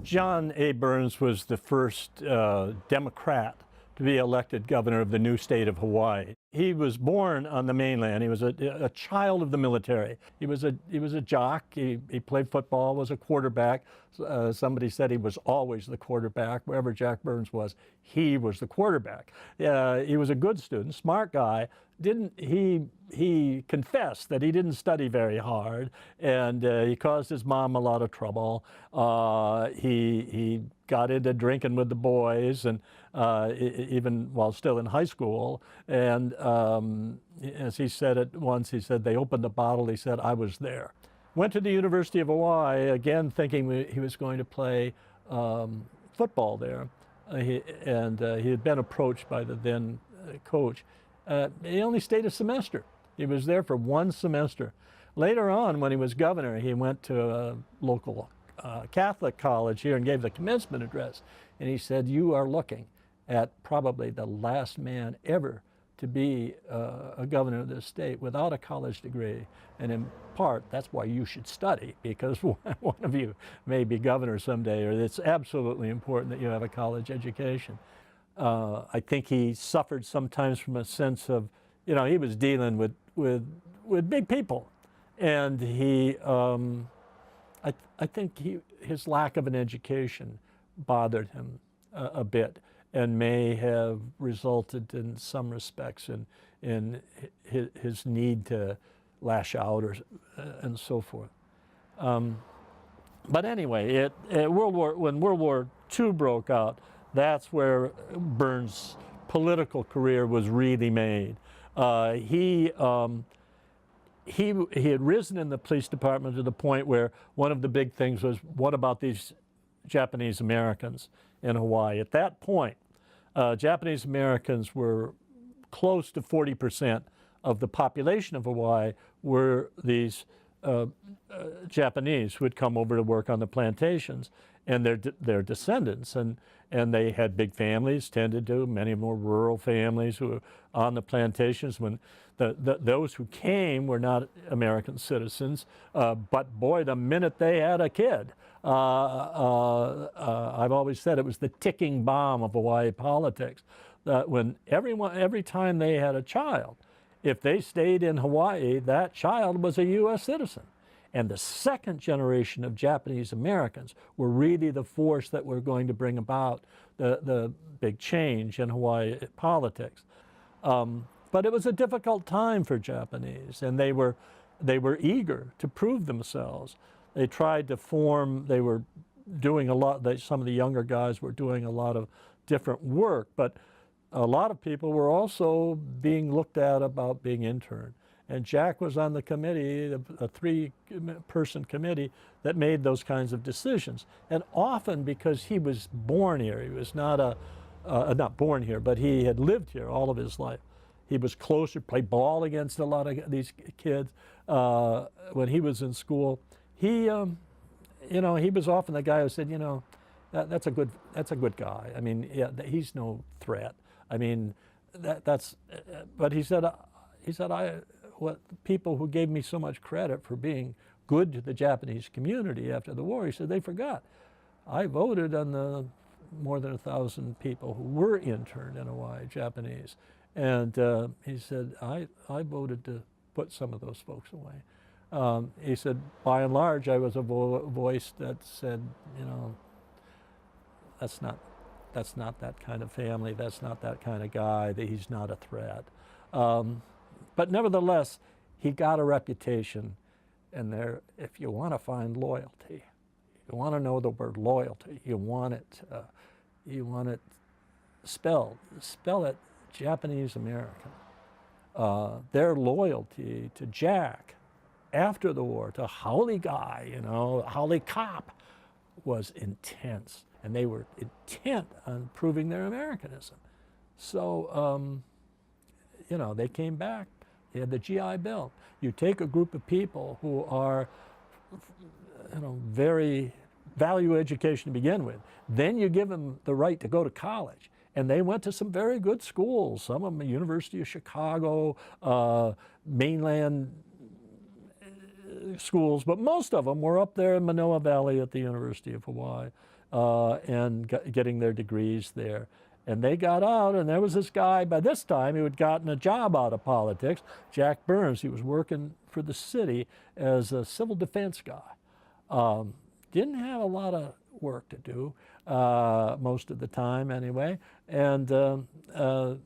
John A. Burns was the first Democrat to be elected governor of the new state of Hawaii. He was born on the mainland. He was a child of the military. He was a jock. He played football, was a quarterback. Somebody said he was always the quarterback. Wherever Jack Burns was, he was the quarterback. He was a good student, smart guy. He confessed that he didn't study very hard, and he caused his mom a lot of trouble. He got into drinking with the boys, and even while still in high school. And as he said it once, he said, they opened the bottle, he said, I was there. Went to the University of Hawaii, again thinking he was going to play football there. He had been approached by the then coach. He only stayed a semester. He was there for one semester. Later on, when he was governor, he went to a local Catholic college here and gave the commencement address. And he said, you are looking at probably the last man ever to be a governor of this state without a college degree. And in part, that's why you should study, because one of you may be governor someday, or it's absolutely important that you have a college education. I think he suffered sometimes from a sense of, he was dealing with big people. And I think his lack of an education bothered him a bit, and may have resulted in some respects in his need to lash out and so forth. But anyway, when World War II broke out, that's where Burns' political career was really made. He had risen in the police department to the point where one of the big things was, what about these Japanese Americans in Hawaii? At that point, Japanese Americans were close to 40% of the population of Hawaii were these Japanese who had come over to work on the plantations, and their descendants. And they had big families, tended to, many more rural families who were on the plantations. When those who came were not American citizens, but boy, the minute they had a kid, I've always said it was the ticking bomb of Hawaii politics. When every time they had a child, if they stayed in Hawaii, that child was a U.S. citizen. And the second generation of Japanese Americans were really the force that were going to bring about the big change in Hawaii politics. But it was a difficult time for Japanese, and they were eager to prove themselves. They tried to form, they were doing a lot, some of the younger guys were doing a lot of different work, but a lot of people were also being looked at about being interned. And Jack was on the committee, a three-person committee that made those kinds of decisions. And often because he was born here, he was not born here, but he had lived here all of his life. He was closer, played ball against a lot of these kids. When he was in school, he was often the guy who said, that's a good guy. I mean, yeah, he's no threat. I mean, but he said, what people who gave me so much credit for being good to the Japanese community after the war, he said, they forgot. I voted on the more than 1,000 people who were interned in Hawaii, Japanese. And he said, I voted to put some of those folks away. He said, by and large, I was a voice that said, that's not that kind of family, that's not that kind of guy, that he's not a threat. But nevertheless, he got a reputation, and if you want to find loyalty, you want to know the word loyalty, you want it spell it Japanese American. Their loyalty to Jack after the war, to Haole Guy, Haole Cop, was intense, and they were intent on proving their Americanism. So, they came back. They had the GI Bill. You take a group of people who are, very value education to begin with. Then you give them the right to go to college. And they went to some very good schools, some of them University of Chicago, mainland schools, but most of them were up there in Manoa Valley at the University of Hawaii and getting their degrees there. And they got out, and there was this guy, by this time, who had gotten a job out of politics, Jack Burns. He was working for the city as a civil defense guy. Didn't have a lot of work to do, most of the time anyway. And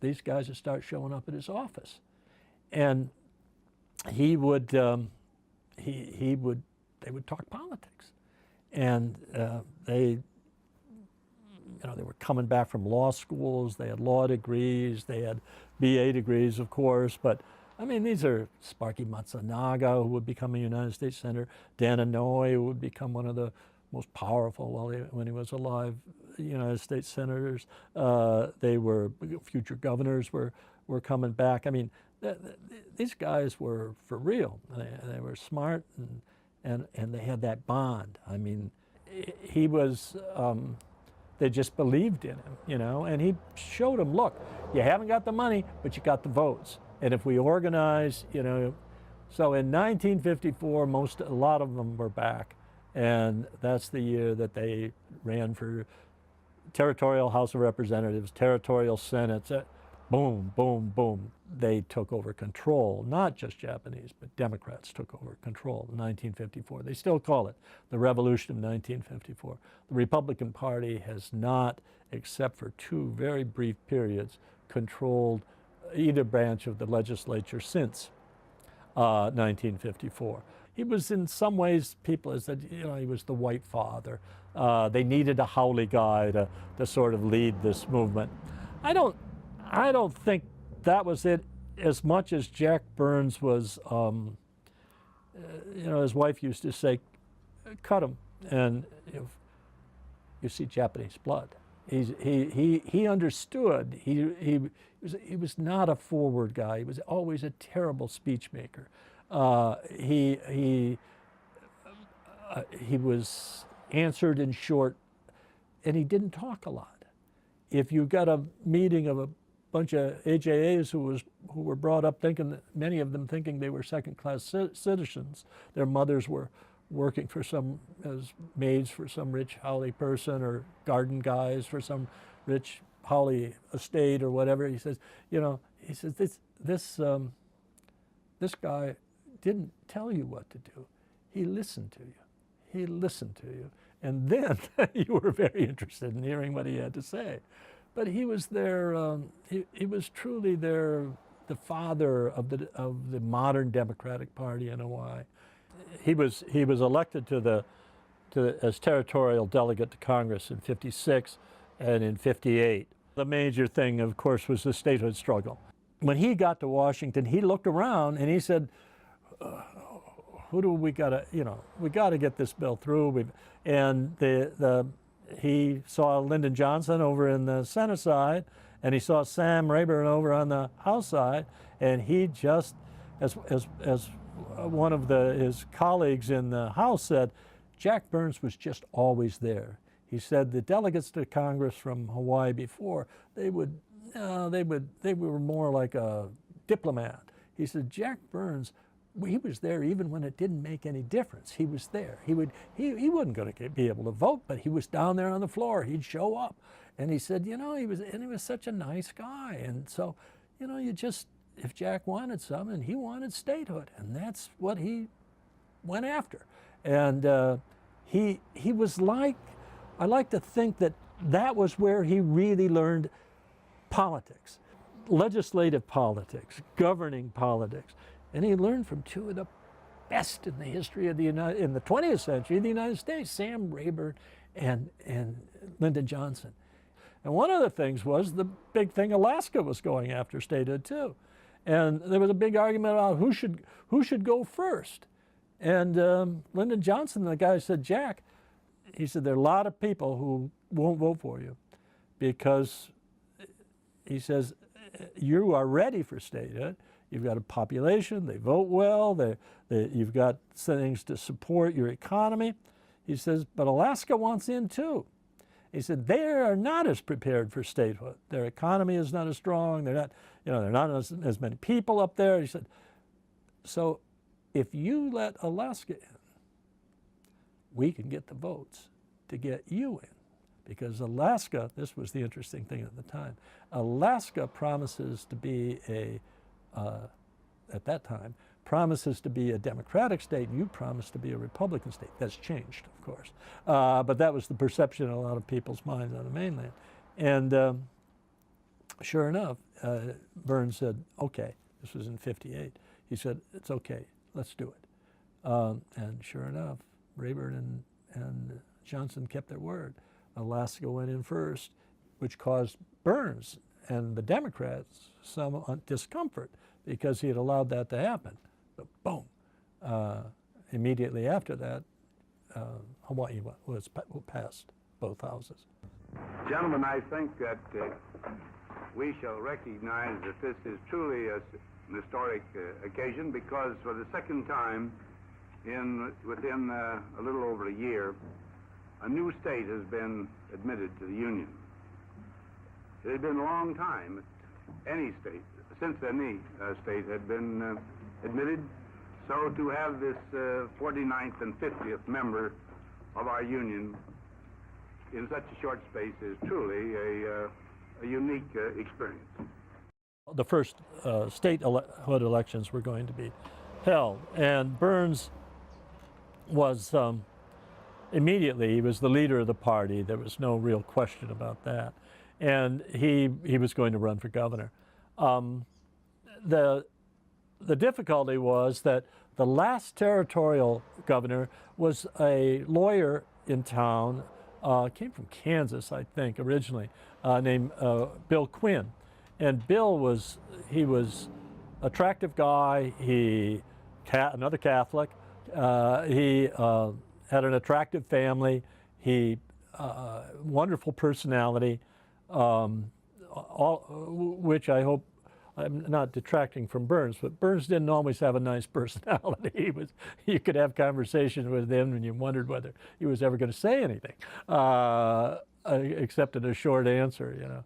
these guys would start showing up at his office. And they would talk politics. And they were coming back from law schools. They had law degrees. They had BA degrees, of course. But I mean, these are Sparky Matsunaga, who would become a United States Senator, Dan Inouye, who would become one of the most powerful when he was alive United States Senators. They were future governors were coming back. I mean, these guys were for real. They were smart, and they had that bond. I mean, he was. They just believed in him, and he showed them, look, you haven't got the money, but you got the votes. And if we organize, so in 1954, a lot of them were back. And that's the year that they ran for territorial House of Representatives, territorial Senate. Boom, boom, boom. They took over control, not just Japanese, but Democrats took over control in 1954. They still call it the Revolution of 1954. The Republican Party has not, except for two very brief periods, controlled either branch of the legislature since 1954. He was, in some ways, people said, he was the white father. They needed a haole guy to sort of lead this movement. I don't think that was it as much as Jack Burns was, his wife used to say, cut him, and you see Japanese blood. He understood. He was not a forward guy. He was always a terrible speech maker. He was answered in short, and he didn't talk a lot. If you got a meeting of a bunch of AJAs who were brought up thinking, many of them thinking they were second-class citizens, their mothers were working as maids for some rich haole person, or garden guys for some rich haole estate or whatever. He says, this guy didn't tell you what to do. He listened to you. He listened to you. And then you were very interested in hearing what he had to say. But he was he was truly the father of the modern Democratic Party in Hawaii. He was elected as territorial delegate to Congress in '56 and in '58. The major thing, of course, was the statehood struggle. When he got to Washington, he looked around and he said, who do we got to, we got to get this bill through. He saw Lyndon Johnson over in the Senate side, and he saw Sam Rayburn over on the House side, and he just, as one of his colleagues in the House said, Jack Burns was just always there. He said the delegates to Congress from Hawaii before, they were more like a diplomat. He said Jack Burns, he was there even when it didn't make any difference. He was there. He wasn't going to be able to vote, but he was down there on the floor. He'd show up, and he said, he was such a nice guy, and so, if Jack wanted some, and he wanted statehood, and that's what he went after, and he was like, I like to think that was where he really learned politics, legislative politics, governing politics. And he learned from two of the best in the history of in the 20th century of the United States, Sam Rayburn and Lyndon Johnson. And one of the things was the big thing, Alaska was going after statehood too. And there was a big argument about who should go first. And Lyndon Johnson, the guy said, Jack, he said, there are a lot of people who won't vote for you because, he says, you are ready for statehood. You've got a population, they vote well, you've got things to support your economy. He says, but Alaska wants in too. He said, they are not as prepared for statehood. Their economy is not as strong, they're not as many people up there. He said, so if you let Alaska in, we can get the votes to get you in. Because Alaska, this was the interesting thing at the time, Alaska promises to be at that time, promises to be a Democratic state, and you promise to be a Republican state. That's changed, of course. But that was the perception in a lot of people's minds on the mainland. And sure enough, Burns said, okay, this was in '58. He said, it's okay, let's do it. And sure enough, Rayburn and Johnson kept their word. Alaska went in first, which caused Burns and the Democrats some discomfort because he had allowed that to happen. But boom, immediately after that, Hawaii was passed, both houses. Gentlemen, I think that we shall recognize that this is truly an historic occasion because for the second time within a little over a year, a new state has been admitted to the Union. It had been a long time since any state had been admitted. So to have this 49th and 50th member of our Union in such a short space is truly a unique experience. The first statehood elections were going to be held, and Burns was immediately, he was the leader of the party. There was no real question about that. And he was going to run for governor. The difficulty was that the last territorial governor was a lawyer in town, came from Kansas, I think, originally, named Bill Quinn. And Bill was an attractive guy, another Catholic. He had an attractive family, wonderful personality, which I hope, I'm not detracting from Burns, but Burns didn't always have a nice personality. You could have conversations with him and you wondered whether he was ever going to say anything, except in a short answer, you know.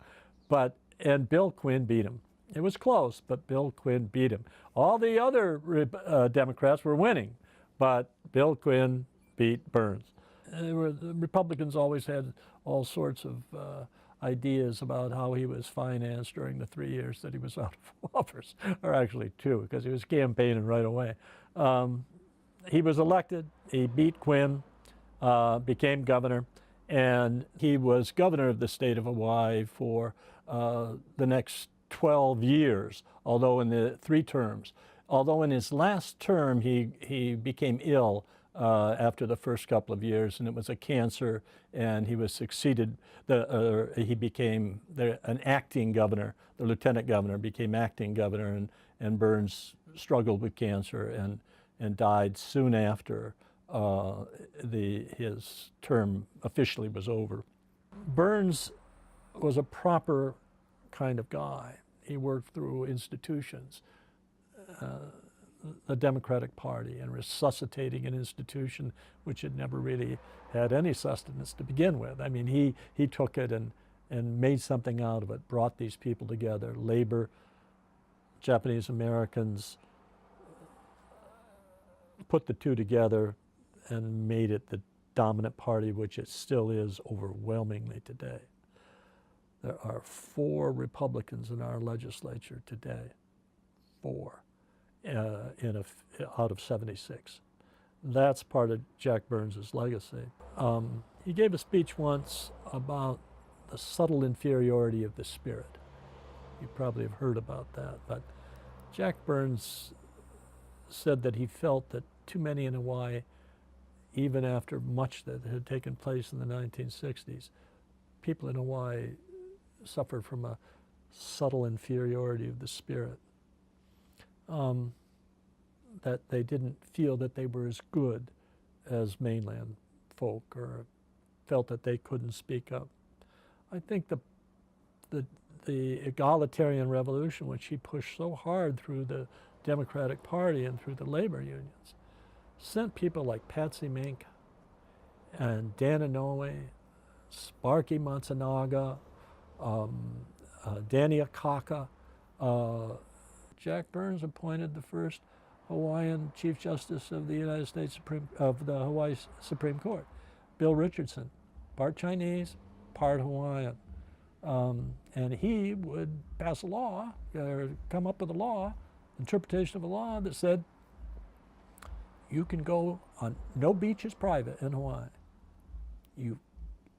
And Bill Quinn beat him. It was close, but Bill Quinn beat him. All the other Democrats were winning, but Bill Quinn beat Burns. The Republicans always had all sorts of ideas about how he was financed during the 3 years that he was out of office, or actually 2, because he was campaigning right away. He was elected, he beat Quinn, became governor, and he was governor of the state of Hawaii for the next 12 years, although in the 3 terms. Although in his last term he became ill after the first couple of years, and it was a cancer, and he was succeeded, he became an acting governor. The lieutenant governor became acting governor, and Burns struggled with cancer and died soon after his term officially was over. Burns was a proper kind of guy. He worked through institutions. The Democratic Party and resuscitating an institution which had never really had any sustenance to begin with. I mean, he took it and made something out of it, brought these people together, labor, Japanese Americans, put the two together and made it the dominant party, which it still is overwhelmingly today. There are 4 Republicans in our legislature today, 4. Out of 76. That's part of Jack Burns's legacy. He gave a speech once about the subtle inferiority of the spirit. You probably have heard about that, but Jack Burns said that he felt that too many in Hawaii, even after much that had taken place in the 1960s, people in Hawaii suffered from a subtle inferiority of the spirit. That they didn't feel that they were as good as mainland folk, or felt that they couldn't speak up. I think the egalitarian revolution, which he pushed so hard through the Democratic Party and through the labor unions, sent people like Patsy Mink and Dan Inouye, Sparky Matsunaga, Danny Akaka. Jack Burns appointed the first Hawaiian Chief Justice of the United States of the Hawaii Supreme Court, Bill Richardson, part Chinese, part Hawaiian. And he would pass a law, or come up with a law, interpretation of a law that said you can go on, no beach is private in Hawaii.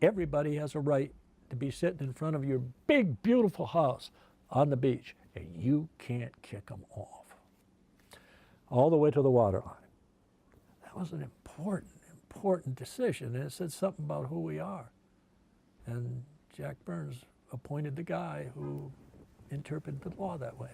Everybody has a right to be sitting in front of your big, beautiful house on the beach, and you can't kick them off. All the way to the water line. That was an important decision, and it said something about who we are. And Jack Burns appointed the guy who interpreted the law that way.